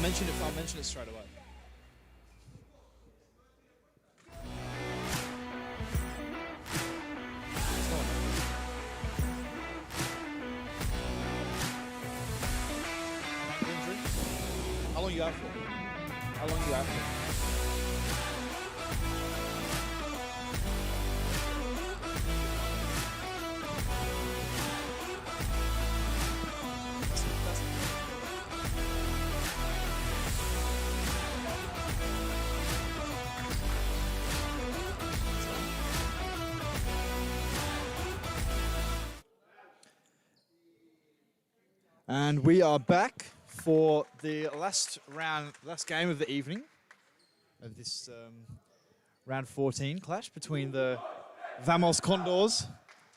mention it straight away. How long you out for? How long you out for? And we are back for the last game of the evening of this round 14 clash between the Vamos Condors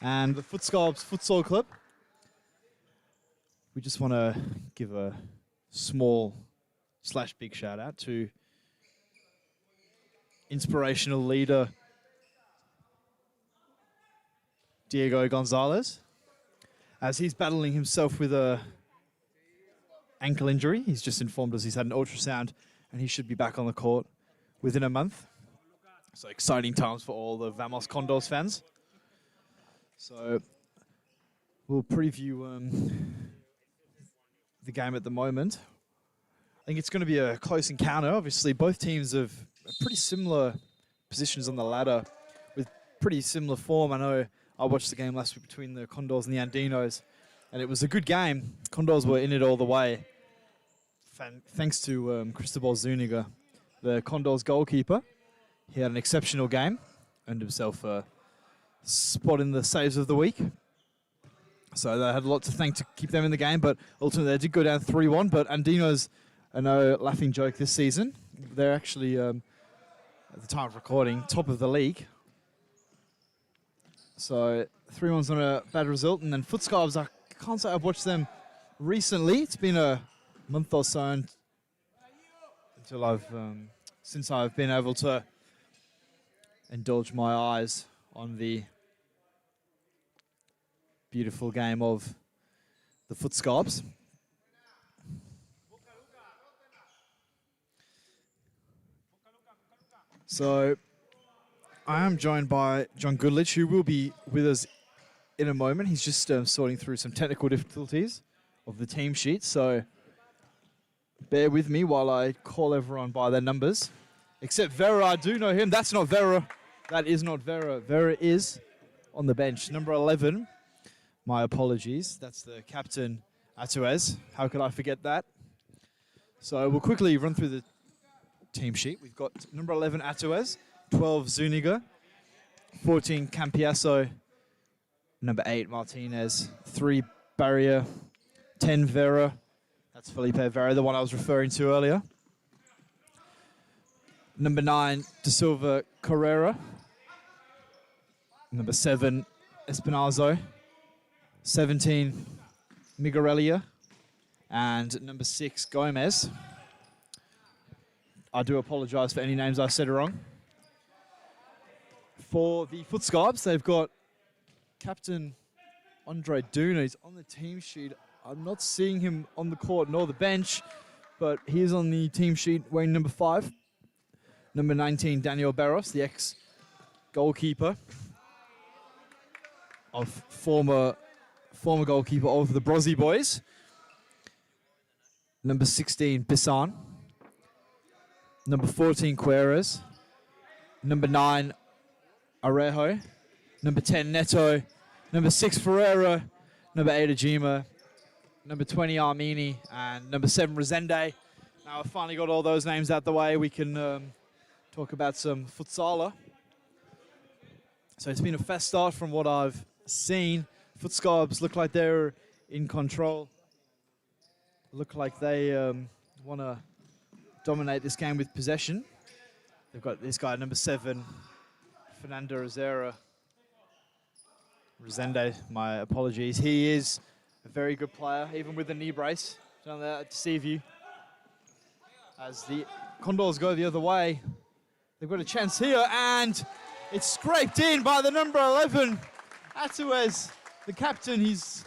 and the FutScarbs Futsal Club. We just want to give a small / big shout out to inspirational leader Diego Gonzalez, as he's battling himself with a ankle injury. He's just informed us he's had an ultrasound and he should be back on the court within a month. So exciting times for all the Vamos Condors fans. So we'll preview the game at the moment. I think it's going to be a close encounter. Obviously, both teams have pretty similar positions on the ladder with pretty similar form. I know I watched the game last week between the Condors and the Andinos, and it was a good game. Condors were in it all the way, thanks to Cristobal Zuniga, the Condors goalkeeper. He had an exceptional game, earned himself a spot in the saves of the week. So they had a lot to thank to keep them in the game, but ultimately they did go down 3-1. But Andinos are no laughing joke this season. They're actually, at the time of recording, top of the league. So 3-1's not a bad result. And then FutScarbs, I can't say I've watched them recently. It's been a month or so until since I've been able to indulge my eyes on the beautiful game of the FutScarbs. So I am joined by John Goodlich, who will be with us in a moment. He's just sorting through some technical difficulties of the team sheet, so bear with me while I call everyone by their numbers. Except Vera, I do know him. That's not Vera. That is not Vera. Vera is on the bench. Number 11, my apologies. That's the captain, Atuez. How could I forget that? So we'll quickly run through the team sheet. We've got number 11, Atuez, 12, Zuniga, 14, Campiasso, number 8, Martinez, 3, Barrier, 10, Vera. That's Felipe Vera, the one I was referring to earlier. Number 9, De Silva Carrera. Number 7, Espinazo. 17, Migarelia. And number 6, Gomez. I do apologise for any names I said wrong. For the FutScarbs, they've got Captain Andre Duna. He's on the team sheet. I'm not seeing him on the court nor the bench, but he is on the team sheet wearing number 5. Number 19, Daniel Barros, the ex-goalkeeper of former goalkeeper of the Brozzi boys. Number 16, Bissan. Number 14, Queres. Number 9, Arejo. Number 10, Neto. Number 6, Ferreira. Number 8, Ajima. Number 20, Armini. And number 7, Resende. Now I've finally got all those names out the way. We can talk about some futsala. So it's been a fast start from what I've seen. FutScarbs look like they're in control. Look like they want to dominate this game with possession. They've got this guy, number 7, Fernando Rosera. Resende, my apologies. He is a very good player, even with the knee brace. Don't let that deceive you. As the Condors go the other way, they've got a chance here, and it's scraped in by the number 11, Atuez, the captain. He's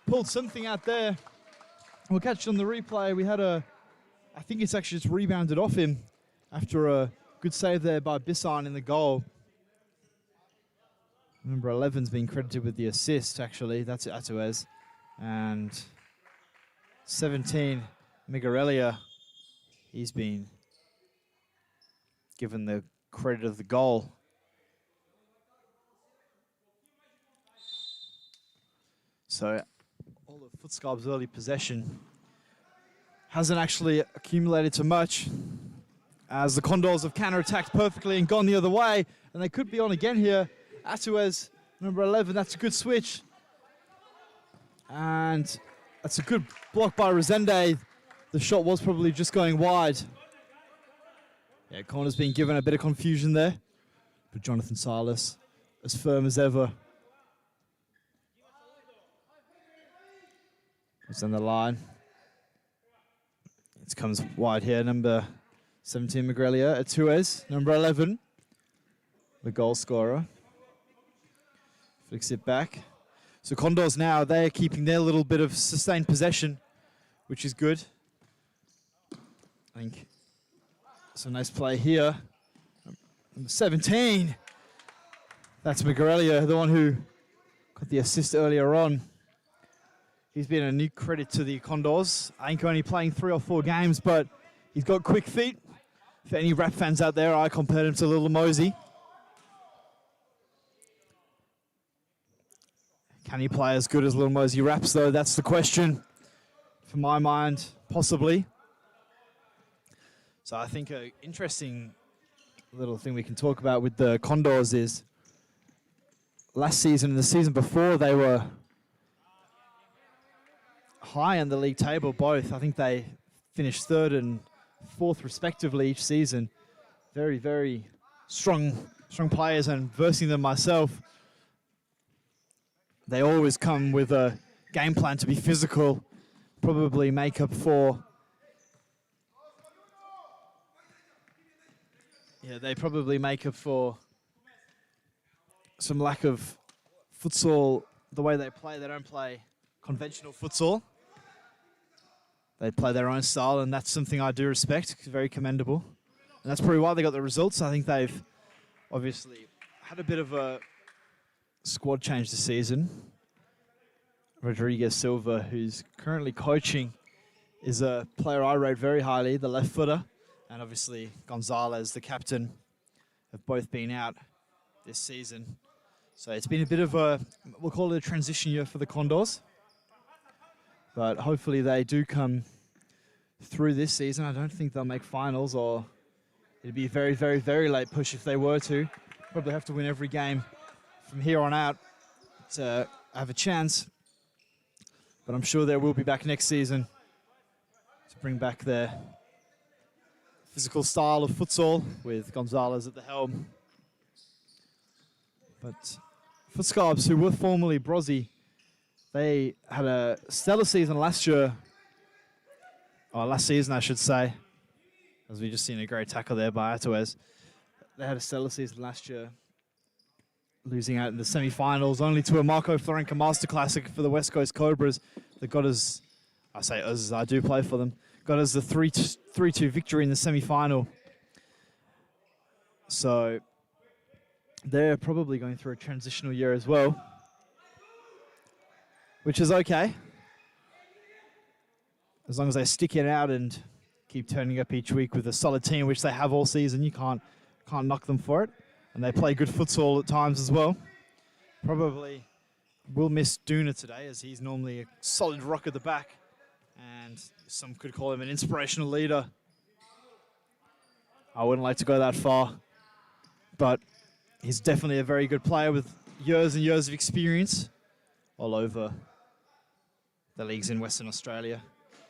pulled something out there. We'll catch it on the replay. We had a I think it's actually just rebounded off him after a good save there by Bissan in the goal. Number 11's been credited with the assist, actually. That's Atuez. And 17, Migarelia, he's been given the credit of the goal. So all of FutScarbs' early possession hasn't actually accumulated to much, as the Condors have counter-attacked perfectly and gone the other way, and they could be on again here. Atuez, number 11, that's a good switch. And that's a good block by Resende. The shot was probably just going wide. Yeah, corner's been given a bit of confusion there, but Jonathan Silas, as firm as ever. It's on the line. It comes wide here, number 17, Migrelia. Atuez, number 11, the goal scorer. Flicks it back. So Condors now, they're keeping their little bit of sustained possession, which is good. I think some nice play here. Number 17. That's Migrelia, the one who got the assist earlier on. He's been a new credit to the Condors. I think only playing 3 or 4 games, but he's got quick feet. For any rap fans out there, I compared him to Little Mosey. Can he play as good as Little Mosey raps, though? That's the question. For my mind, possibly. So I think an interesting little thing we can talk about with the Condors is last season and the season before, they were high on the league table, both. I think they finished 3rd and 4th respectively each season. Very, very strong players, and versing them myself, they always come with a game plan to be physical, probably make up for... Yeah, they probably make up for some lack of futsal, the way they play. They don't play conventional futsal. They play their own style, and that's something I do respect. It's very commendable. And that's probably why they got the results. I think they've obviously had a bit of a squad change this season. Rodriguez Silva, who's currently coaching, is a player I rate very highly, the left footer. And obviously Gonzalez, the captain, have both been out this season. So it's been a bit of a, we'll call it a transition year for the Condors. But hopefully they do come through this season. I don't think they'll make finals, or it'd be a very, very, very late push if they were to. Probably have to win every game from here on out to have a chance. But I'm sure they will be back next season to bring back their physical style of futsal with Gonzalez at the helm. But FutScarbs, who were formerly Brozzy, they had a stellar season last year. Or last season, I should say. As we just seen a great tackle there by Atuez. They had a stellar season last year, losing out in the semi-finals, only to a Marco Florenca Master Classic for the West Coast Cobras that got us, I say us as I do play for them, got us the 3-2 victory in the semi-final. So they're probably going through a transitional year as well, which is okay. As long as they stick it out and keep turning up each week with a solid team, which they have all season, you can't knock them for it. And they play good futsal at times as well. Probably will miss Duna today, as he's normally a solid rock at the back. And some could call him an inspirational leader. I wouldn't like to go that far. But he's definitely a very good player with years and years of experience all over the leagues in Western Australia.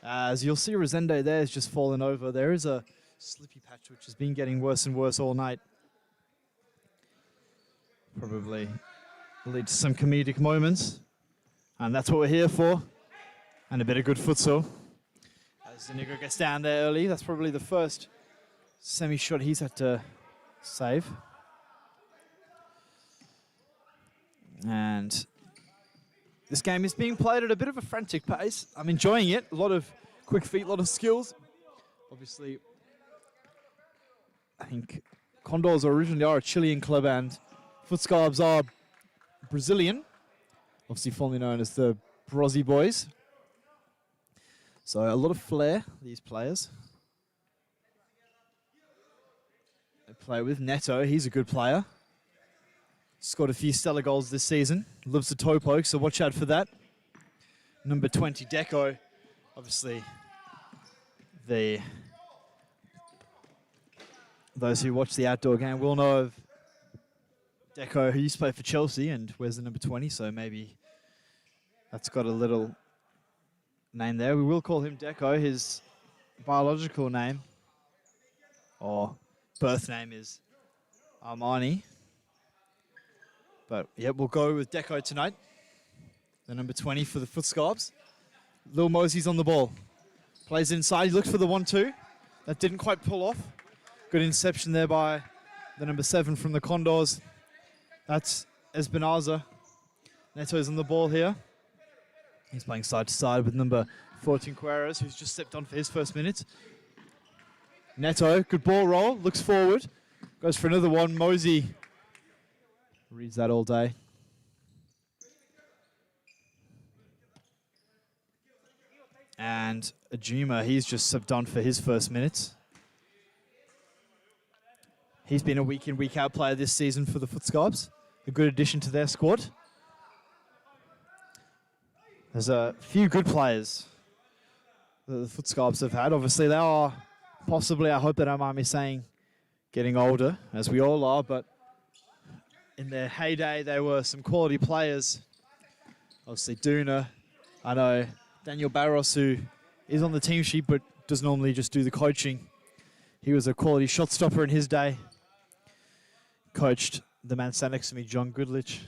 As you'll see, Resende there has just fallen over. There is a slippy patch which has been getting worse and worse all night. Probably lead to some comedic moments. And that's what we're here for. And a bit of good futsal. As Zuniga gets down there early, that's probably the first semi-shot he's had to save. And this game is being played at a bit of a frantic pace. I'm enjoying it. A lot of quick feet, a lot of skills. Obviously, I think Condors originally are a Chilean club and FutScarbs are Brazilian, obviously formerly known as the Brozzy Boys. So a lot of flair, these players. They play with Neto, he's a good player. Scored a few stellar goals this season. Loves the toe poke, so watch out for that. Number 20, Deco. Obviously, those who watch the outdoor game will know of Deco, who used to play for Chelsea and wears the number 20, so maybe that's got a little name there. We will call him Deco. His biological name or birth name is Armani. But yeah, we'll go with Deco tonight. The number 20 for the FutScarbs. Lil Mosey's on the ball. Plays inside, he looked for the 1-2. That didn't quite pull off. Good interception there by the number 7 from the Condors. That's Espinaza. Neto's on the ball here. He's playing side to side with number 14 Cueras, who's just stepped on for his first minute. Neto, good ball roll, looks forward. Goes for another one. Mosey reads that all day. And Ajuma, he's just subbed on for his first minute. He's been a week in, week out player this season for the FutScarbs. A good addition to their squad. There's a few good players that the FutScarbs have had. Obviously, they are possibly, I hope they don't mind me saying, getting older, as we all are, but in their heyday, they were some quality players. Obviously, Duna. I know Daniel Barros, who is on the team sheet, but does normally just do the coaching. He was a quality shot stopper in his day. Coached the man sat next to me, John Goodlich,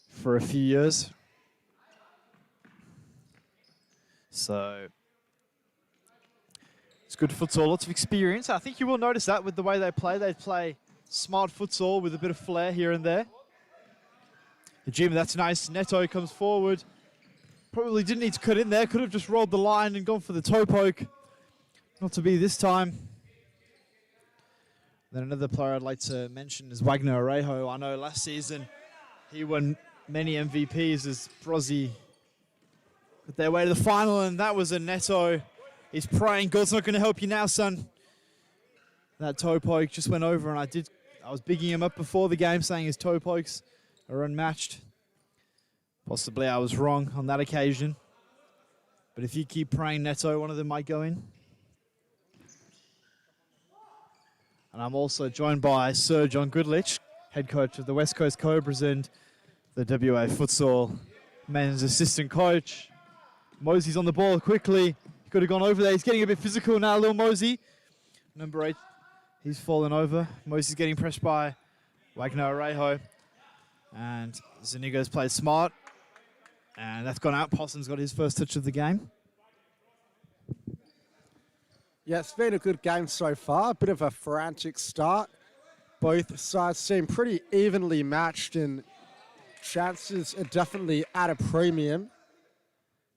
for a few years. So it's good futsal, lots of experience. I think you will notice that with the way they play. They play smart futsal with a bit of flair here and there. The gym, that's nice. Neto comes forward. Probably didn't need to cut in there. Could have just rolled the line and gone for the toe poke. Not to be this time. Then another player I'd like to mention is Wagner Arejo. I know last season he won many MVPs as Brozzy got their way to the final, and that was a Neto. He's praying, God's not going to help you now, son. That toe poke just went over, and I was bigging him up before the game, saying his toe pokes are unmatched. Possibly I was wrong on that occasion. But if you keep praying Neto, one of them might go in. And I'm also joined by Sir John Goodlich, head coach of the West Coast Cobras and the WA Futsal men's assistant coach. Mosey's on the ball quickly. He could have gone over there. He's getting a bit physical now, little Mosey. Number 8, he's fallen over. Mosey's getting pressed by Wagner Arejo. And Zuniga's played smart. And that's gone out. Possum's got his first touch of the game. Yeah, it's been a good game so far. A bit of a frantic start. Both sides seem pretty evenly matched and chances are definitely at a premium.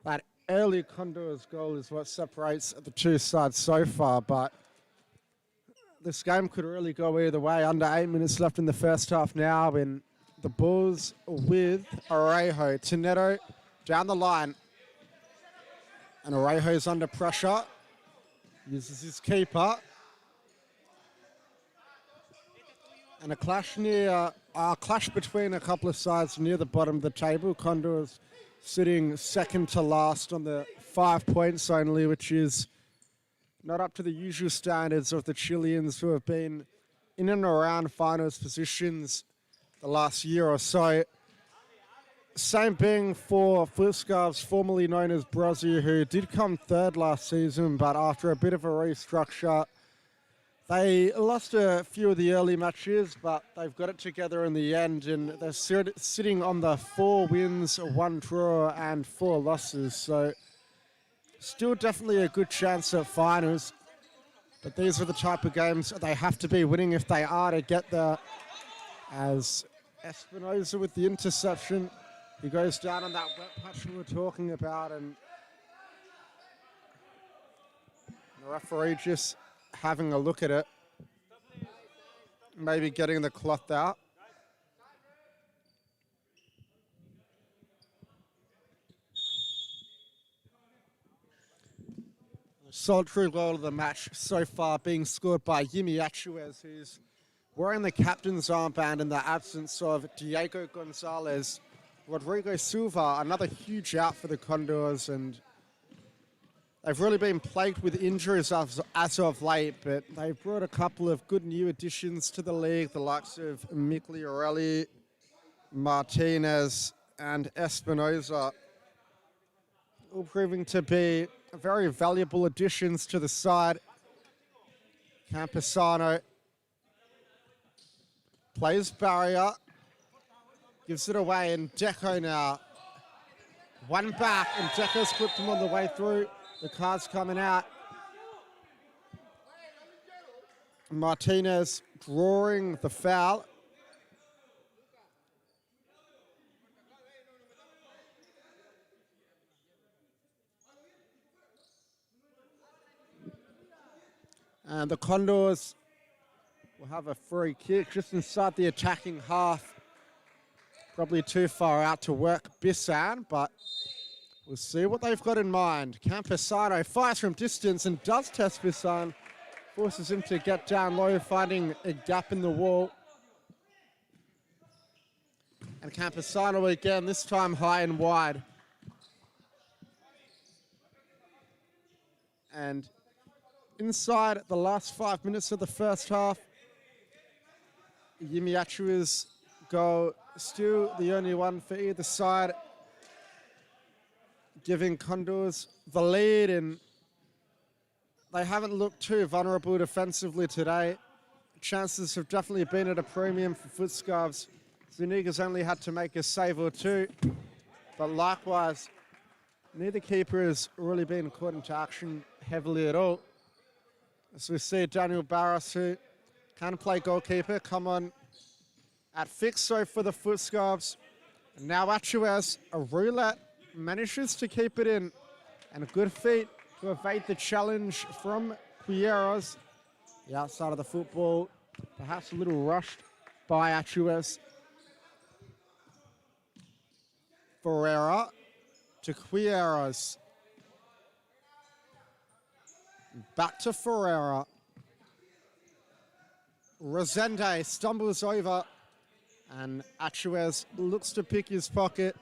That early Condors goal is what separates the two sides so far, but this game could really go either way. Under 8 minutes left in the first half now, and the Bulls with Arejo. Neto down the line. And Arejo's under pressure. Uses his keeper. And a clash between a couple of sides near the bottom of the table. Condors sitting second to last on the 5 points only, which is not up to the usual standards of the Chileans who have been in and around finals positions the last year or so. Same thing for FutScarbs, formerly known as Brozzy, who did come third last season, but after a bit of a restructure, they lost a few of the early matches, but they've got it together in the end, and they're sitting on the 4 wins, 1 draw, and 4 losses. So still definitely a good chance at finals, but these are the type of games that they have to be winning if they are to get there. As Espinoza with the interception, he goes down on that wet patch we were talking about, and The referee just having a look at it. Maybe getting the cloth out. The solitary goal of the match so far being scored by Yimi Achuez, who's wearing the captain's armband in the absence of Diego Gonzalez. Rodrigo Silva, another huge out for the Condors, and they've really been plagued with injuries as of late, but they've brought a couple of good new additions to the league, the likes of Migliorelli, Martinez, and Espinoza, all proving to be very valuable additions to the side. Campesano plays barrier, gives it away, and Deco now. One back, and Deco's clipped him on the way through. The card's coming out. Martinez drawing the foul. And the Condors will have a free kick just inside the attacking half. Probably too far out to work Bissan, but we'll see what they've got in mind. Campesano fires from distance and does test Bissan. Forces him to get down low, finding a gap in the wall. And Campesano again, this time high and wide. And inside the last 5 minutes of the first half, Yimiachu's goal still the only one for either side, giving Condors the lead, and they haven't looked too vulnerable defensively today. Chances have definitely been at a premium for FutScarbs. Zuniga's only had to make a save or two, but likewise, neither keeper has really been caught into action heavily at all. As we see Daniel Barros, who can play goalkeeper, come on at fixo for the FutScarbs. Now Achuez, a roulette, manages to keep it in, and a good feat to evade the challenge from Quieros. The outside of the football, perhaps a little rushed by Achuez. Ferreira to Quieros. Back to Ferreira. Rosende stumbles over, and Achuez looks to pick his pocket.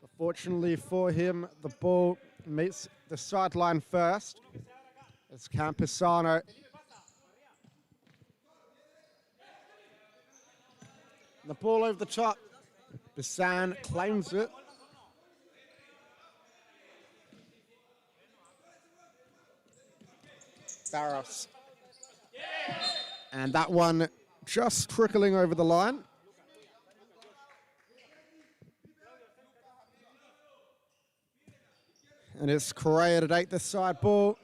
But fortunately for him, the ball meets the sideline first. It's Campesano. The ball over the top. Bissan claims it. Barros. And that one just trickling over the line. And it's Correa to take the side ball.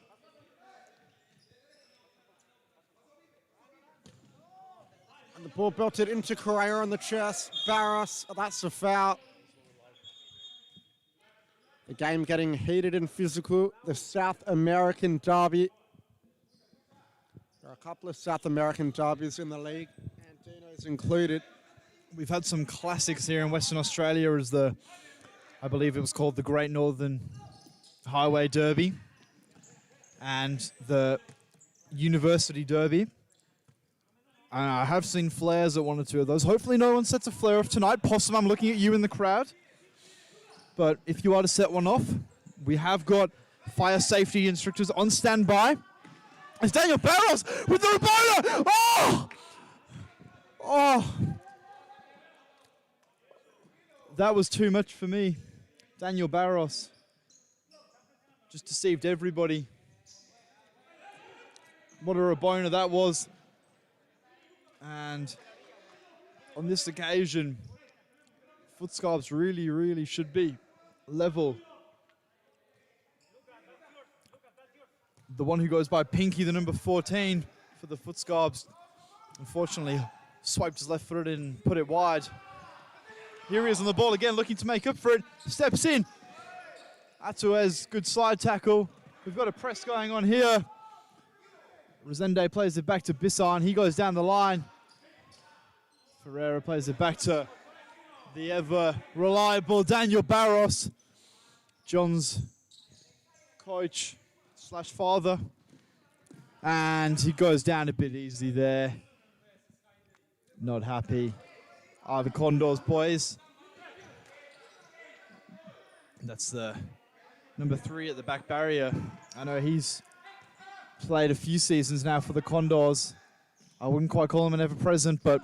And the ball belted into Correa on the chest. Barros, that's a foul. The game getting heated and physical. The South American derby. There are a couple of South American derbies in the league, Andino's included. We've had some classics here in Western Australia as I believe it was called the Great Northern Highway Derby and the University Derby. And I have seen flares at one or two of those. Hopefully no one sets a flare off tonight. Possum, I'm looking at you in the crowd. But if you are to set one off, we have got fire safety instructors on standby. It's Daniel Barros with the rebound. Oh! Oh! That was too much for me. Daniel Barros just deceived everybody. What a Rabona that was. And on this occasion, FutScarbs really, really should be level. The one who goes by Pinky, the number 14 for the FutScarbs, unfortunately swiped his left foot and put it wide. Here he is on the ball again, looking to make up for it. Steps in. Atuez, good slide tackle. We've got a press going on here. Resende plays it back to Bisson. He goes down the line. Ferreira plays it back to the ever-reliable Daniel Barros, John's coach / father. And he goes down a bit easy there. Not happy are the Condors boys. That's the number 3 at the back barrier. I know he's played a few seasons now for the Condors. I wouldn't quite call him an ever-present, but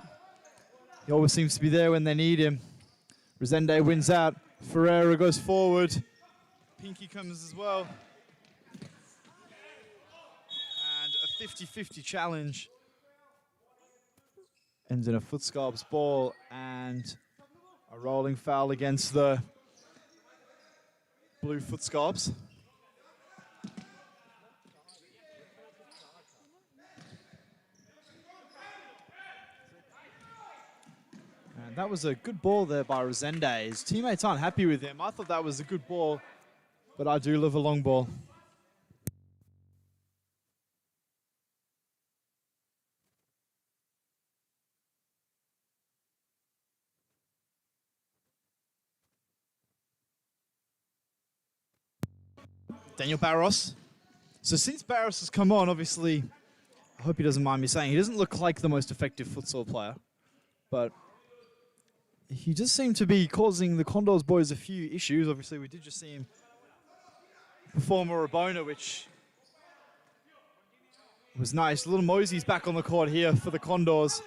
he always seems to be there when they need him. Resende wins out. Ferreira goes forward. Pinky comes as well. And a 50-50 challenge ends in a FutScarbs ball and a rolling foul against the blue FutScarbs. And that was a good ball there by Resende. His teammates aren't happy with him. I thought that was a good ball, but I do love a long ball. Daniel Barros. So since Barros has come on, obviously, I hope he doesn't mind me saying, he doesn't look like the most effective futsal player, but he does seem to be causing the Condors boys a few issues. Obviously, we did just see him perform a Rabona, which was nice. Little Mosey's back on the court here for the Condors.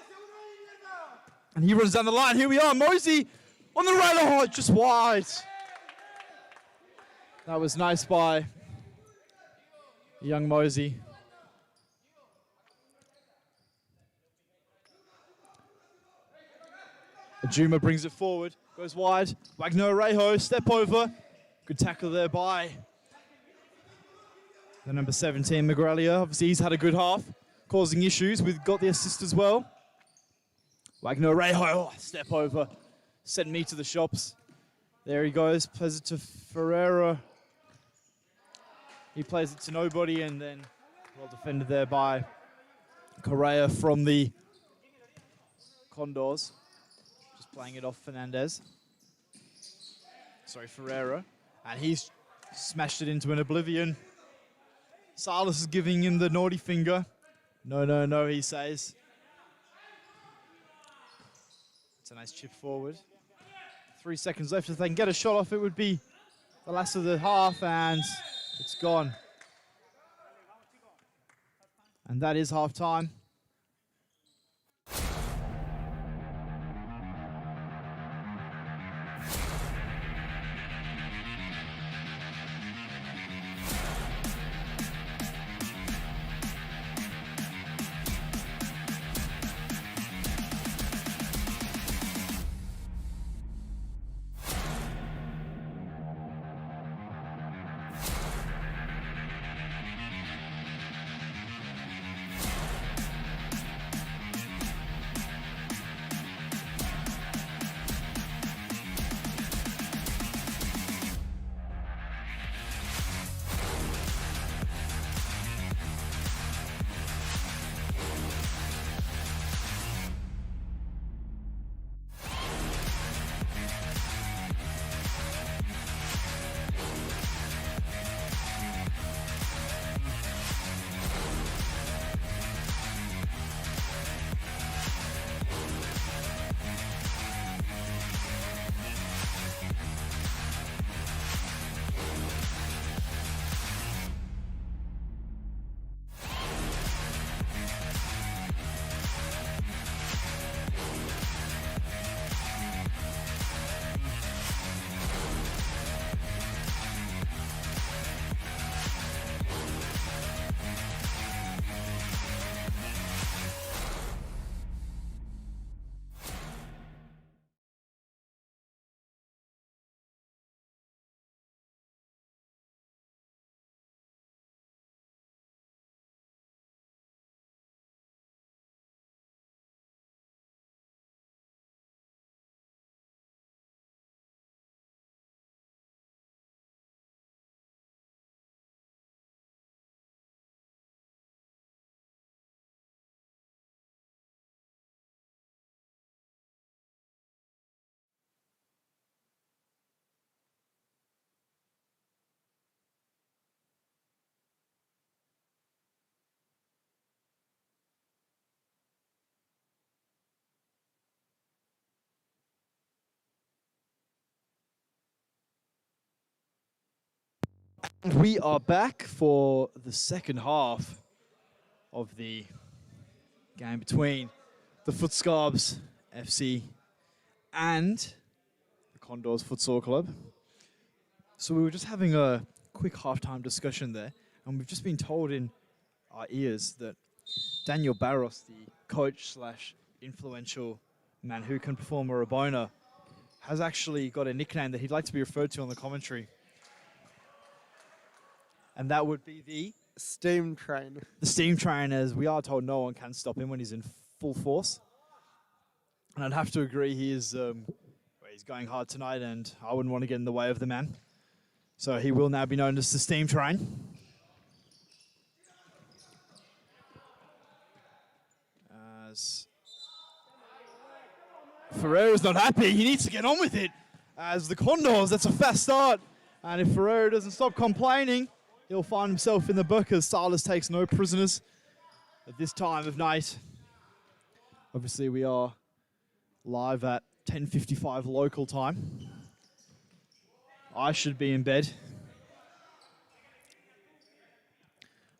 And he runs down the line. Here we are, Mosey on the right, oh, just wide. That was nice by young Mosey. Ajuma brings it forward, goes wide. Wagner Rejo, step over. Good tackle there by the number 17, Migrelia. Obviously, he's had a good half, causing issues. We've got the assist as well. Wagner Rejo, step over. Send me to the shops. There he goes, plays it to Ferreira. He plays it to nobody, and then well defended there by Correa from the Condors. Just playing it off Fernandez. Sorry, Ferreira. And he's smashed it into an oblivion. Salas is giving him the naughty finger. No, no, no, he says. It's a nice chip forward. 3 seconds left. If they can get a shot off, it would be the last of the half, and it's gone. And that is half time. And we are back for the second half of the game between the FutScarbs FC and the Condors Futsal Club. So we were just having a quick halftime discussion there, and we've just been told in our ears that Daniel Barros, the coach slash influential man who can perform a Rabona, has actually got a nickname that he'd like to be referred to on the commentary. And that would be the Steam Train. The Steam Train, as we are told no one can stop him when he's in full force. And I'd have to agree, he's going hard tonight, and I wouldn't want to get in the way of the man. So he will now be known as the Steam Train. As Ferreira's not happy, he needs to get on with it. As the Condors, that's a fast start. And if Ferreira doesn't stop complaining, he'll find himself in the book as Silas takes no prisoners at this time of night. Obviously, we are live at 10:55 local time. I should be in bed.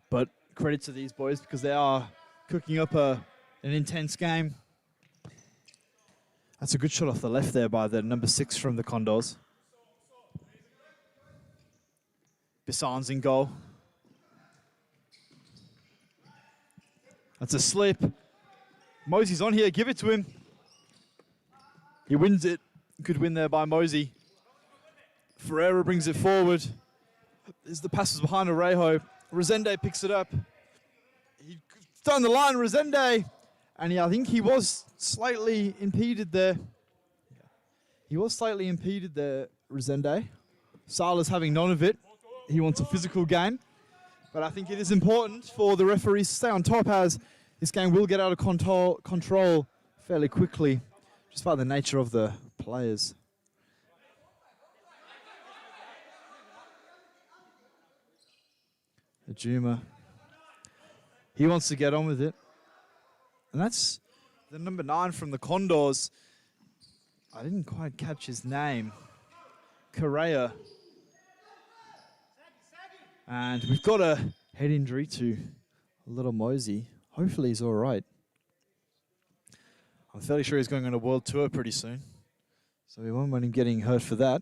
But credit to these boys because they are cooking up an intense game. That's a good shot off the left there by the number 6 from the Condors. Bissan's in goal. That's a slip. Mosey's on here, give it to him. He wins it. Good win there by Mosey. Ferreira brings it forward. There's the passes behind Arejo. Resende picks it up. He's down the line, Resende. And I think he was slightly impeded there. He was slightly impeded there, Resende. Silas having none of it. He wants a physical game. But I think it is important for the referees to stay on top, as this game will get out of control fairly quickly, just by the nature of the players. Ajuma. He wants to get on with it. And that's the number 9 from the Condors. I didn't quite catch his name. Correa. And we've got a head injury to little Mosey. Hopefully he's all right. I'm fairly sure he's going on a world tour pretty soon. So we won't want him getting hurt for that.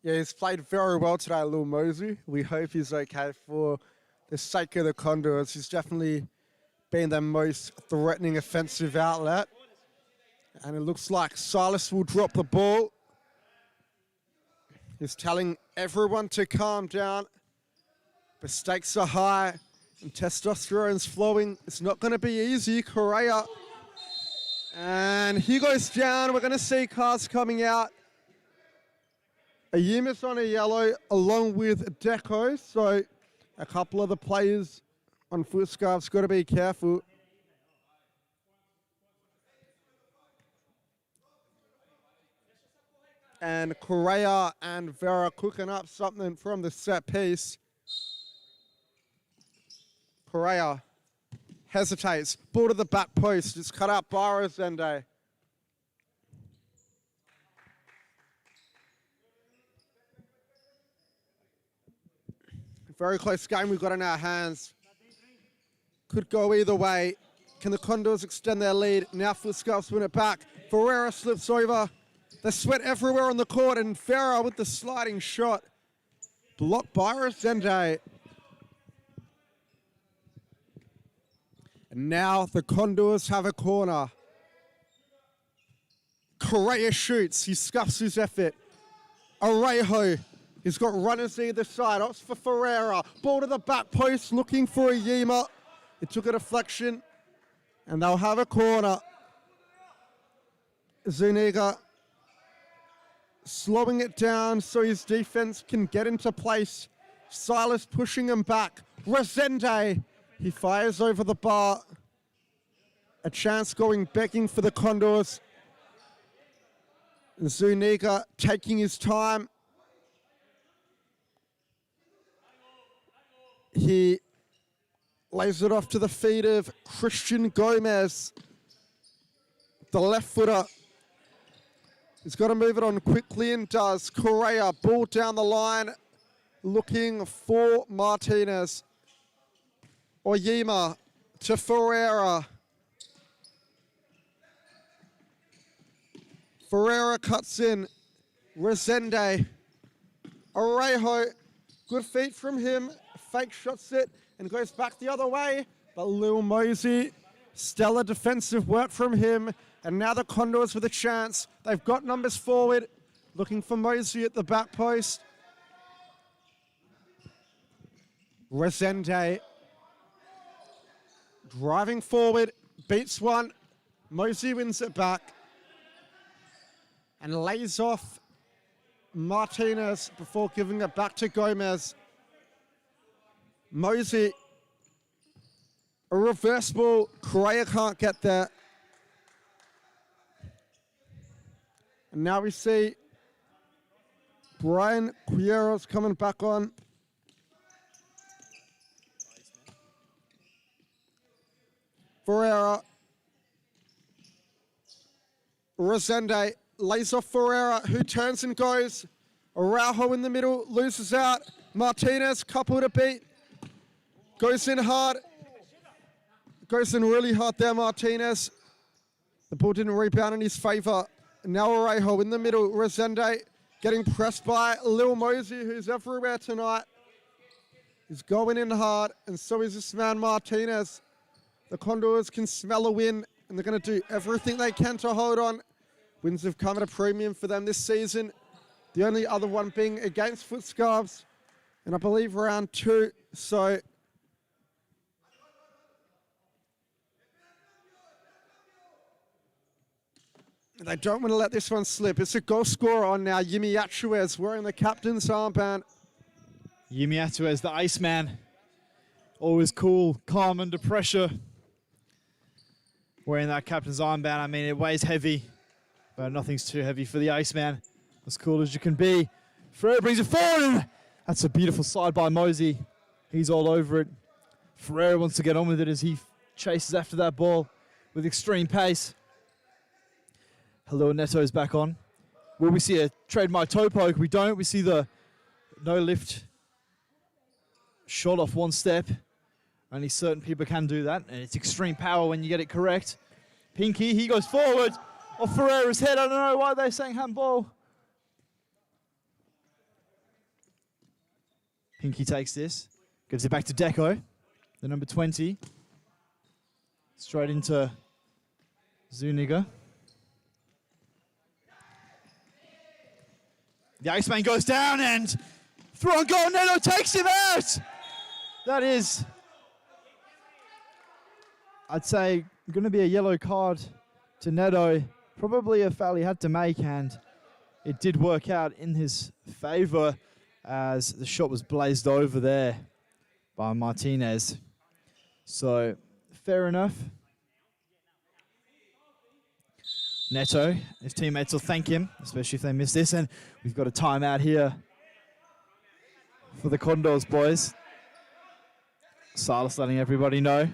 Yeah, he's played very well today, Lil Mosey. We hope he's okay for the sake of the Condors. He's definitely been the most threatening offensive outlet. And it looks like Silas will drop the ball. He's telling everyone to calm down. The stakes are high and testosterone's flowing. It's not going to be easy. Correa. And he goes down. We're going to see cars coming out. Ayuma's on a yellow along with Deco. So a couple of the players on FutScarbs got to be careful. And Correa and Vera cooking up something from the set piece. Correa hesitates. Ball to the back post. It's cut out by Rosende. Very close game we've got in our hands. Could go either way. Can the Condors extend their lead? Now FutScarbs win it back. Ferreira slips over. There's sweat everywhere on the court, and Farah with the sliding shot. Blocked by Rosende. And now the Condors have a corner. Correa shoots. He scuffs his effort. Arejo. He's got runners either side. Opts for Ferreira. Ball to the back post, looking for a Yima. It took a deflection, and they'll have a corner. Zuniga slowing it down so his defense can get into place. Silas pushing him back. Resende, he fires over the bar. A chance going begging for the Condors. Zuniga taking his time. He lays it off to the feet of Christian Gomez. The left footer. He's got to move it on quickly and does. Correa, ball down the line. looking for Martinez. Oyema to Ferreira. Ferreira cuts in. Resende. Arejo. Good feet from him. Fake shots it and goes back the other way. But Lil Mosey, stellar defensive work from him. And now the Condors with a chance. They've got numbers forward. Looking for Mosey at the back post. Resende driving forward, beats one. Mosey wins it back and lays off Martinez before giving it back to Gomez. Mosey, a reverse ball. Correa can't get there. And now we see Brian Quieros coming back on. Ferreira. Resende lays off Ferreira, who turns and goes. Araujo in the middle, loses out. Martinez, couple to beat. Goes in hard. Goes in really hard there, Martinez. The ball didn't rebound in his favor. Now Araujo in the middle. Resende getting pressed by Lil Mosey, who's everywhere tonight. He's going in hard, and so is this man Martinez. The Condors can smell a win, and they're going to do everything they can to hold on. Wins have come at a premium for them this season. The only other one being against FutScarbs, and I believe round 2. So they don't want to let this one slip. It's a goal scorer on now. Yimi Atuez wearing the captain's armband. Yimi Atuez, the Iceman. Always cool, calm under pressure. Wearing that captain's armband, I mean, it weighs heavy, but nothing's too heavy for the Iceman. As cool as you can be. Ferreira brings it forward. That's a beautiful slide by Mosey. He's all over it. Ferreira wants to get on with it as he chases after that ball with extreme pace. Hello, Neto's back on. Will we see a trademark toe poke? We don't. We see the no lift shot off one step. Only certain people can do that, and it's extreme power when you get it correct. Pinky, he goes forward off Ferreira's head. I don't know why they're saying handball. Pinky takes this, gives it back to Deco, the number 20. Straight into Zuniga. The Iceman goes down and throw and goal. Neto takes him out. That is, I'd say, going to be a yellow card to Neto. Probably a foul he had to make, and it did work out in his favor as the shot was blazed over there by Martinez. So, fair enough. Neto, his teammates will thank him, especially if they miss this. And we've got a timeout here for the Condors, boys. Silas letting everybody know.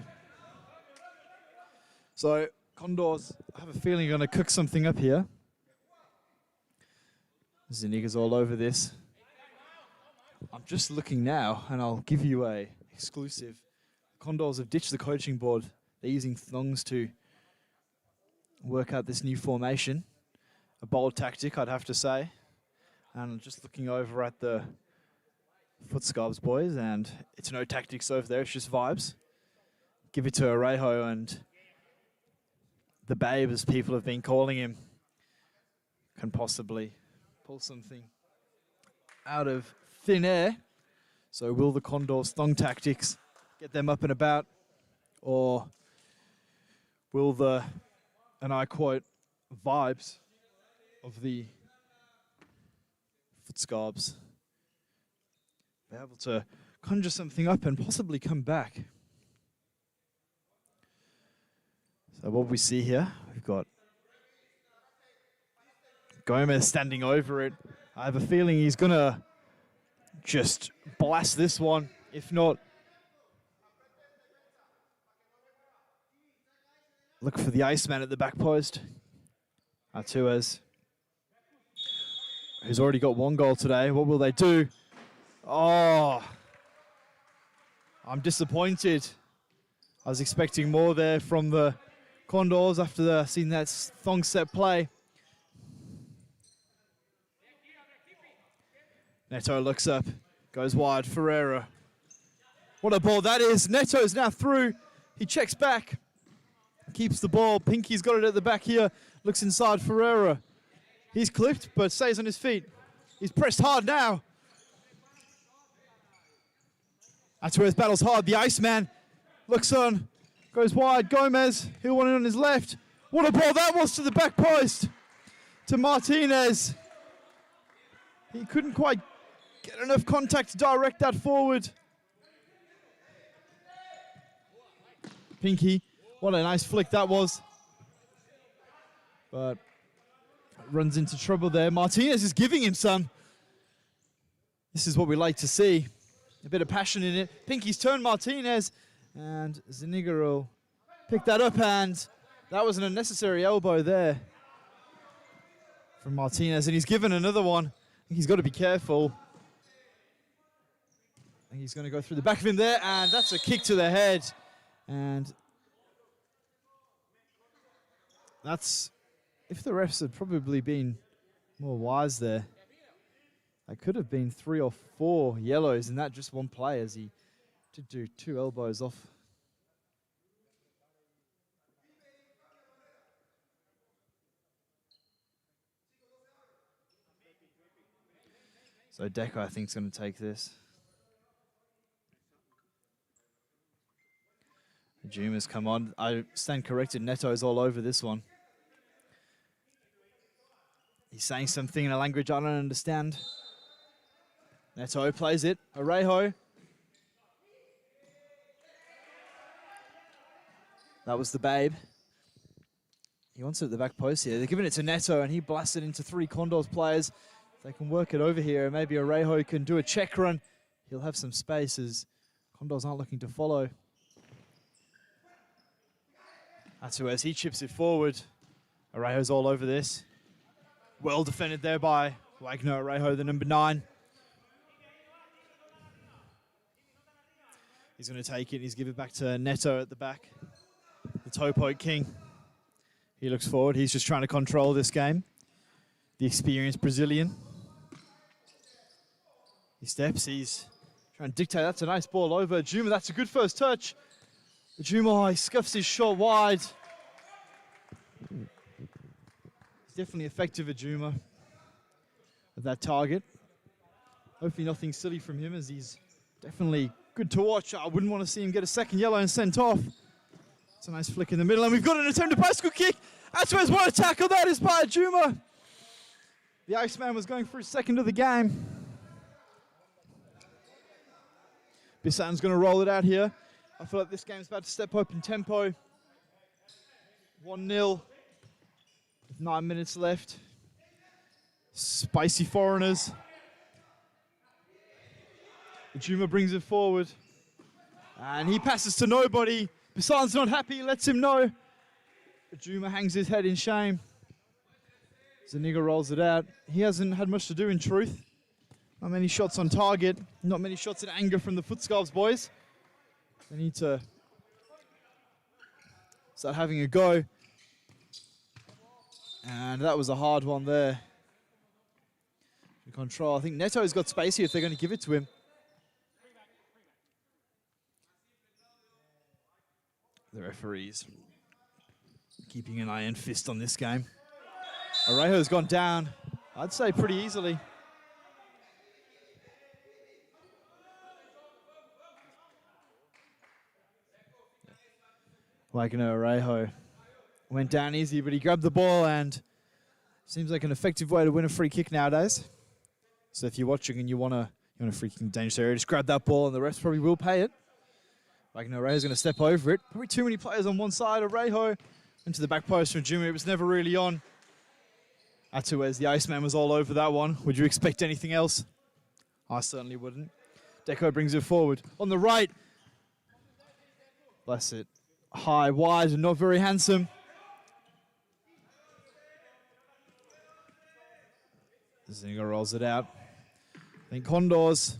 So, Condors, I have a feeling are going to cook something up here. Zuniga's all over this. I'm just looking now, and I'll give you a exclusive. Condors have ditched the coaching board. They're using thongs to work out this new formation. A bold tactic, I'd have to say. And I'm just looking over at the FutScarbs boys, and it's no tactics over there, it's just vibes. Give it to Arejo and the Babe, as people have been calling him, can possibly pull something out of thin air. So will the Condors thong tactics get them up and about, or will the, and I quote, vibes of the FutScarbs be able to conjure something up and possibly come back? So what we see here, we've got Gomez standing over it. I have a feeling he's going to just blast this one. If not, look for the Iceman at the back post. Atuez, who's already got one goal today. What will they do? Oh, I'm disappointed. I was expecting more there from the Condors after seeing that thong set play. Neto looks up, goes wide, Ferreira. What a ball that is. Neto's now through. He checks back, keeps the ball. Pinky's got it at the back here, looks inside Ferreira. He's clipped, but stays on his feet. He's pressed hard now. Atuez battles hard. The Iceman looks on, goes wide. Gomez, he'll want it on his left. What a ball that was to the back post. To Martinez. He couldn't quite get enough contact to direct that forward. Pinky, what a nice flick that was. But runs into trouble there. Martinez is giving him some. This is what we like to see. A bit of passion in it. Pinky's turned Martinez, and Zuniga will pick that up, and that was an unnecessary elbow there from Martinez, and he's given another one. He's got to be careful. He's going to go through the back of him there, and that's a kick to the head. And that's, if the refs had probably been more wise there, it could have been 3 or 4 yellows in that just one play, as he did do 2 elbows off. So Deco, I think, is going to take this. Juma's come on. I stand corrected. Neto's all over this one. He's saying something in a language I don't understand. Neto plays it. Orejo. That was the babe. He wants it at the back post here. They're giving it to Neto, and he blasts it into 3 Condors players. If they can work it over here, maybe Orejo can do a check run. He'll have some space as Condors aren't looking to follow. Atuez, he chips it forward. Orejo's all over this. Well defended there by Wagner Orejo, the number 9. He's going to take it. He's giving it back to Neto at the back. The toe poke king. He looks forward. He's just trying to control this game. The experienced Brazilian. He steps. He's trying to dictate. That's a nice ball over. Juma, that's a good first touch. Juma, he scuffs his shot wide. He's definitely effective at Juma at that target. Hopefully nothing silly from him, as he's definitely good to watch. I wouldn't want to see him get a second yellow and sent off. It's a nice flick in the middle, and we've got an attempted bicycle kick. Atuez, what a tackle that is by Juma. The Iceman was going for his second of the game. Bissan's going to roll it out here. I feel like this game's about to step up in tempo. 1-0 with 9 minutes left. Spicy foreigners. Juma brings it forward. And he passes to nobody. Bissan's not happy, he lets him know. Juma hangs his head in shame. Zuniga rolls it out. He hasn't had much to do in truth. Not many shots on target. Not many shots in anger from the FutScarbs boys. They need to start having a go. And that was a hard one there. Control. I think Neto's got space here if they're going to give it to him. The referees keeping an iron fist on this game. Orejo's gone down, I'd say pretty easily. Wagner Orejo went down easy, but he grabbed the ball, and seems like an effective way to win a free kick nowadays. So if you're watching and you want a free kick in the dangerous area, just grab that ball, and the refs probably will pay it. Wagner Orejo's going to step over it. Probably too many players on one side. Orejo into the back post from Juma. It was never really on. Atuez, the Iceman, was all over that one. Would you expect anything else? I certainly wouldn't. Deco brings it forward. On the right. Bless it. High, wide, and not very handsome. Zuniga rolls it out. I think Condors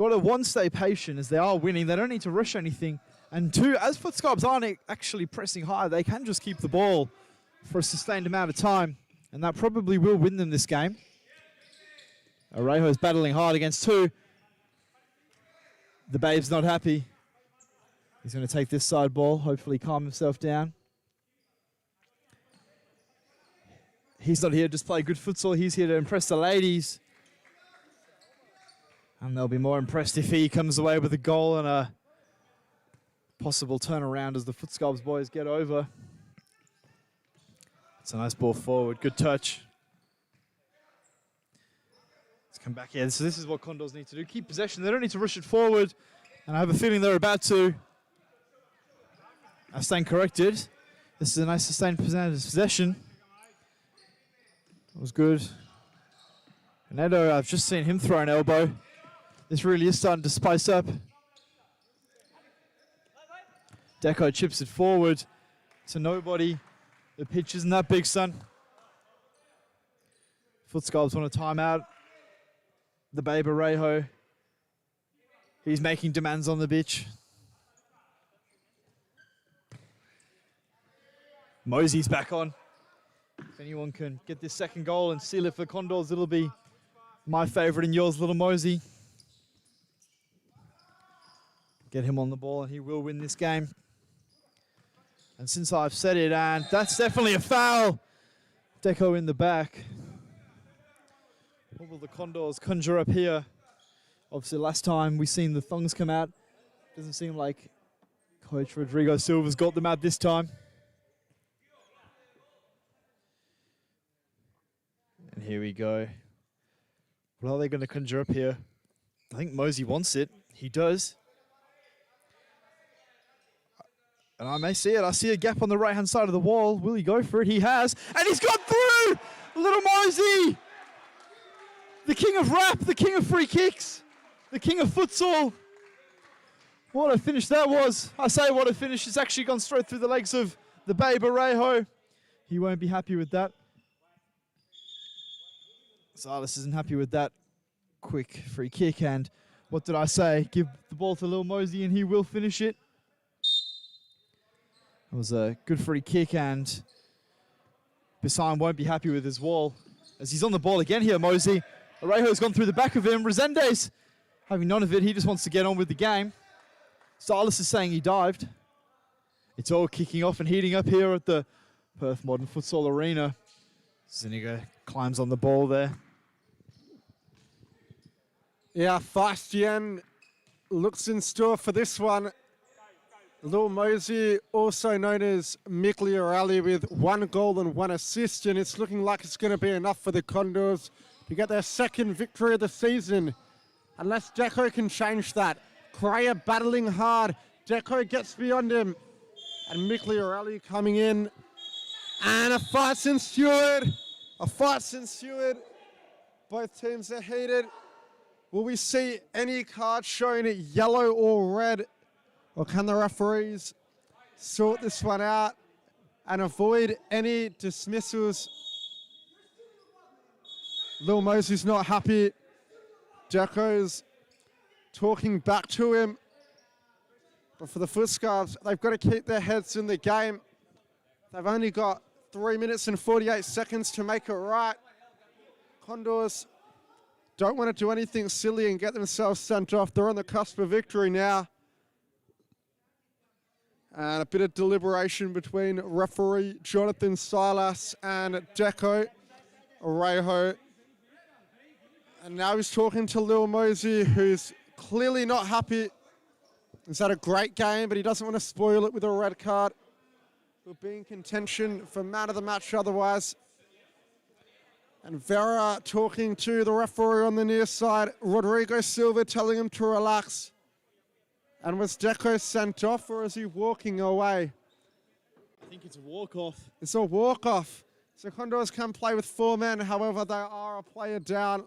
got to, one, stay patient as they are winning. They don't need to rush anything. And two, as FutScarbs aren't actually pressing high, they can just keep the ball for a sustained amount of time. And that probably will win them this game. Arejo's battling hard against two. The Babe's not happy. He's going to take this side ball, hopefully calm himself down. He's not here to just play good futsal. He's here to impress the ladies. And they'll be more impressed if he comes away with a goal and a possible turnaround as the FutScarbs boys get over. It's a nice ball forward. Good touch. Let's come back here. So this is what Condors need to do. Keep possession. They don't need to rush it forward. And I have a feeling they're about to. I stand corrected. This is a nice sustained possession. That was good. Neto, I've just seen him throw an elbow. This really is starting to spice up. Deco chips it forward to nobody. The pitch isn't that big, son. FutScarbs want a timeout. The Babe Arejo. He's making demands on the pitch. Mosey's back on. If anyone can get this second goal and seal it for Condors, it'll be my favorite and yours, little Mosey. Get him on the ball and he will win this game. And since I've said it, and that's definitely a foul. Deco in the back. What will the Condors conjure up here? Obviously last time we seen the thongs come out. Doesn't seem like Coach Rodrigo Silva's got them out this time. And here we go. What are they going to conjure up here? I think Mosey wants it. He does. And I may see it. I see a gap on the right-hand side of the wall. Will he go for it? He has. And he's got through! Little Mosey! The king of rap, the king of free kicks, the king of futsal. What a finish that was. I say what a finish. It's actually gone straight through the legs of the Babe Arejo. He won't be happy with that. Silas isn't happy with that quick free kick. And what did I say? Give the ball to Lil Mosey and he will finish it. It was a good free kick and Bissan won't be happy with his wall. As he's on the ball again here, Mosey. Arejo's gone through the back of him. Resendes having none of it. He just wants to get on with the game. Silas is saying he dived. It's all kicking off and heating up here at the Perth Modern Futsal Arena. Zuniga climbs on the ball there. Yeah, Fastian looks in store for this one. Lil Mosey, also known as Mikli Rally, with 1 goal and 1 assist, and it's looking like it's going to be enough for the Condors to get their second victory of the season. Unless Deco can change that. Correa battling hard. Deco gets beyond him. And Mikli Rally coming in. And a fight's ensued. Both teams are heated. Will we see any cards showing it yellow or red? Or can the referees sort this one out and avoid any dismissals? Lil Mosey's not happy. Deco's talking back to him. But for the FutScarbs, they've got to keep their heads in the game. They've only got 3 minutes and 48 seconds to make it right. Condors don't want to do anything silly and get themselves sent off. They're on the cusp of victory now. And a bit of deliberation between referee Jonathan Silas and Deco Arejo. And now he's talking to Lil Mosey, who's clearly not happy. He's had a great game, but he doesn't want to spoil it with a red card. He'll be in contention for man of the match otherwise. And Vera talking to the referee on the near side. Rodrigo Silva telling him to relax. And was Deco sent off, or is he walking away? I think it's a walk-off. It's a walk-off. So Condors can play with 4 men. However, they are a player down.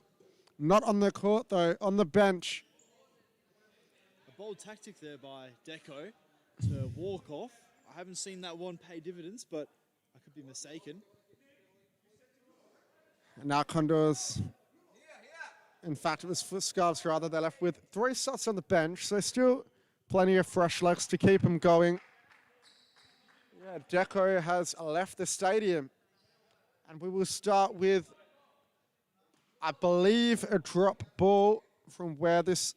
Not on the court, though, on the bench. A bold tactic there by Deco to walk off. I haven't seen that one pay dividends, but I could be mistaken. And now Condors In fact, it was FutScarbs rather. They're left with 3 shots on the bench, so still plenty of fresh legs to keep them going. Yeah, Deco has left the stadium. And we will start with, I believe, a drop ball from where this...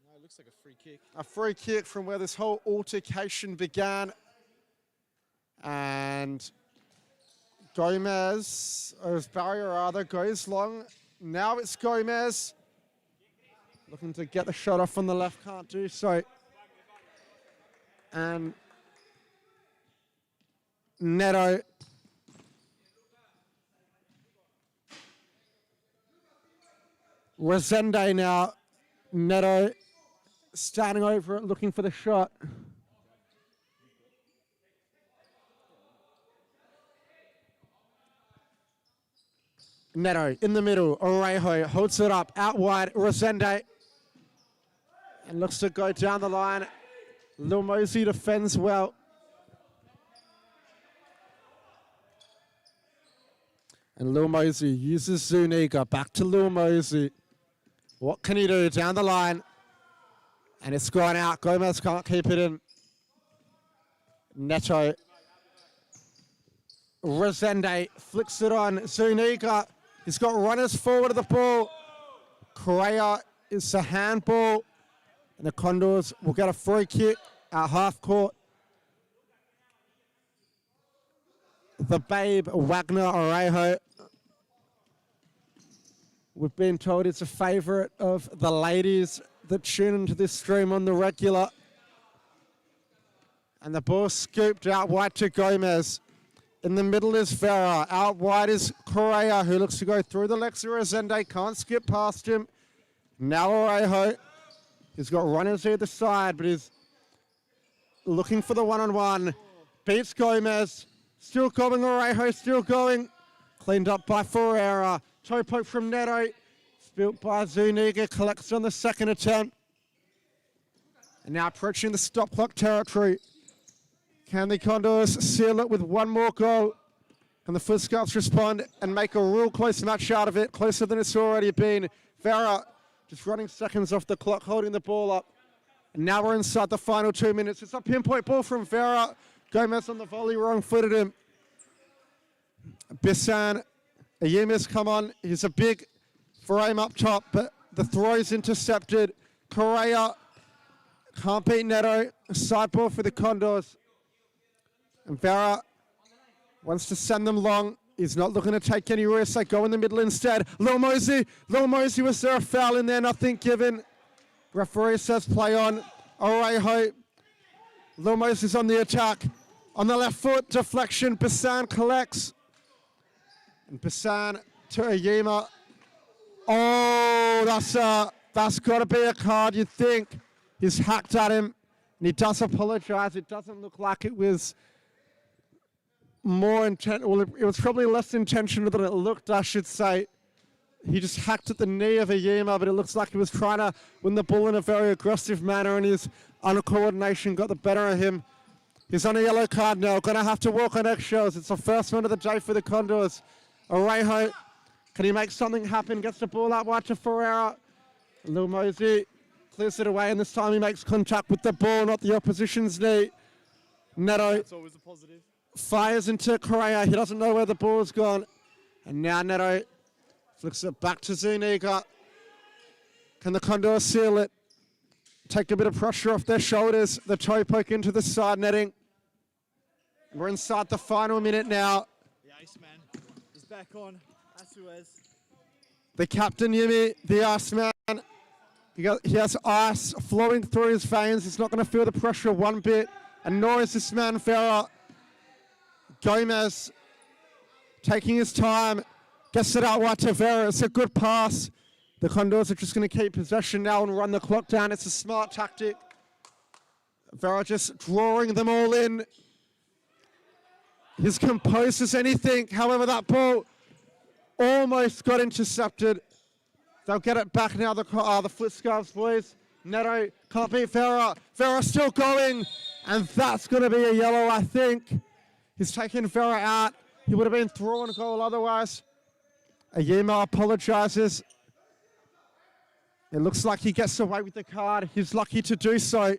No, it looks like a free kick. A free kick from where this whole altercation began. And Gomez, or Barrier rather, goes long. Now it's Gomez. Looking to get the shot off on the left, can't do so. And Neto. Resende now. Neto standing over it, looking for the shot. Neto in the middle. Orejo holds it up. Out wide. Resende. And looks to go down the line. Lil Mosey defends well. And Lil Mosey uses Zuniga. Back to Lil Mosey. What can he do? Down the line. And it's gone out. Gomez can't keep it in. Neto. Resende flicks it on. Zuniga. He's got runners forward of the ball. Correa is a handball. And the Condors will get a free kick at half court. The Babe Wagner Orejo. We've been told it's a favourite of the ladies that tune into this stream on the regular. And the ball scooped out wide to Gomez. In the middle is Vera. Out wide is Correa, who looks to go through the legs of Resende. Can't skip past him. Now Orejo. He's got runners either side, but he's looking for the one-on-one. Beats Gomez. Still going, Orejo, still going. Cleaned up by Ferreira. Toe poke from Neto. Spilt by Zuniga. Collects on the second attempt. And now approaching the stop clock territory. Can the Condors seal it with one more goal? Can the FutScarbs respond and make a real close match out of it? Closer than it's already been. Vera just running seconds off the clock, holding the ball up. And now we're inside the final 2 minutes. It's a pinpoint ball from Vera. Gomez on the volley, wrong-footed him. Bissan, Ayumis come on. He's a big frame up top, but the throw is intercepted. Correa can't beat Neto. Side ball for the Condors. And Vera wants to send them long. He's not looking to take any risks. They go in the middle instead. Lil Mosey. Lil Mosey, was there a foul in there? Nothing given. Referee says play on. Orejo. Lil Mosey's on the attack. On the left foot, deflection. Bissan collects. And Bissan to Ayima. Oh, that's got to be a card, you'd think. He's hacked at him. And he does apologize. It doesn't look like it was more intent. Well, it was probably less intentional than it looked, I should say. He just hacked at the knee of Ayima, but it looks like he was trying to win the ball in a very aggressive manner, and his uncoordination got the better of him. He's on a yellow card now. Going to have to walk on eggshells. It's the first one of the day for the Condors. Orejo, can he make something happen? Gets the ball out wide to Ferreira. Lil Mosey clears it away, and this time he makes contact with the ball, not the opposition's knee. Neto. That's always a positive. Fires into Correa. He doesn't know where the ball's gone. And now Neto flicks it back to Zuniga. Can the Condors seal it? Take a bit of pressure off their shoulders. The toe poke into the side netting. We're inside the final minute now. The Iceman is back on. Asuez. The captain, Yumi, the Iceman. He has ice flowing through his veins. He's not going to feel the pressure one bit. And nor is this man Vera. Gomez taking his time. Gets it out wide to Vera. It's a good pass. The Condors are just going to keep possession now and run the clock down. It's a smart tactic. Vera just drawing them all in. He's composed as anything. However, that ball almost got intercepted. They'll get it back now, the FutScarbs boys. Neto can't beat Vera. Vera still going. And that's going to be a yellow, I think. He's taken Vera out. He would have been through on goal otherwise. Ayima apologizes. It looks like he gets away with the card. He's lucky to do so.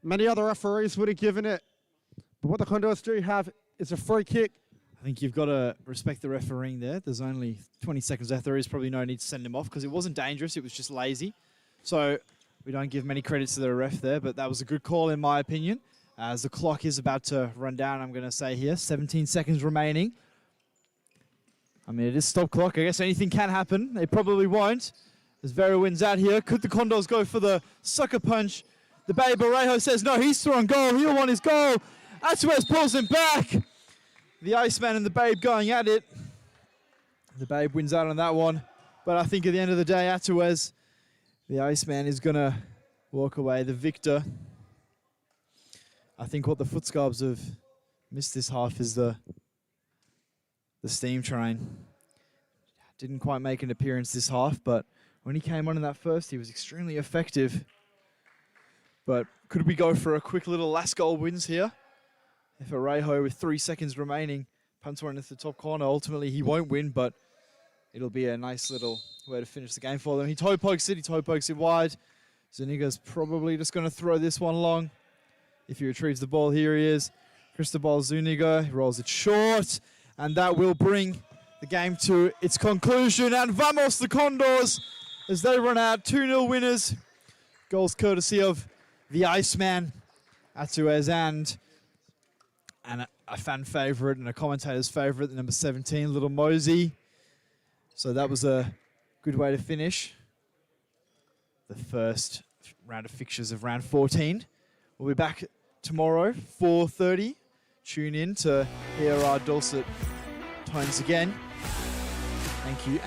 Many other referees would have given it. But what the Condors do have is a free kick. I think you've got to respect the refereeing there. There's only 20 seconds left. There is probably no need to send him off because it wasn't dangerous. It was just lazy. So we don't give many credits to the ref there, but that was a good call in my opinion. As the clock is about to run down, I'm going to say here, 17 seconds remaining. I mean, it is stop clock. I guess anything can happen. It probably won't. As Vera wins out here, could the Condors go for the sucker punch? The Babe Orejo says no, he's throwing goal. He'll want his goal. Atuez pulls him back. The Iceman and the Babe going at it. The Babe wins out on that one. But I think at the end of the day, Atuez, the Iceman, is going to walk away the victor. I think what the FutScarbs have missed this half is the steam train. Didn't quite make an appearance this half, but when he came on in that first, he was extremely effective. But could we go for a quick little last goal wins here? If Orejo, with 3 seconds remaining, punts one into the top corner, ultimately he won't win, but it'll be a nice little way to finish the game for them. He toe pokes it wide. Zuniga's probably just going to throw this one long. If he retrieves the ball, here he is. Cristobal Zuniga, he rolls it short, and that will bring the game to its conclusion. And vamos, the Condors, as they run out 2-0 winners. Goals courtesy of the Iceman, Atuez, and a fan favourite and a commentator's favourite, the number 17, Little Mosey. So that was a good way to finish the first round of fixtures of round 14. We'll be back tomorrow, 4:30. Tune in to hear our dulcet tones again. Thank you.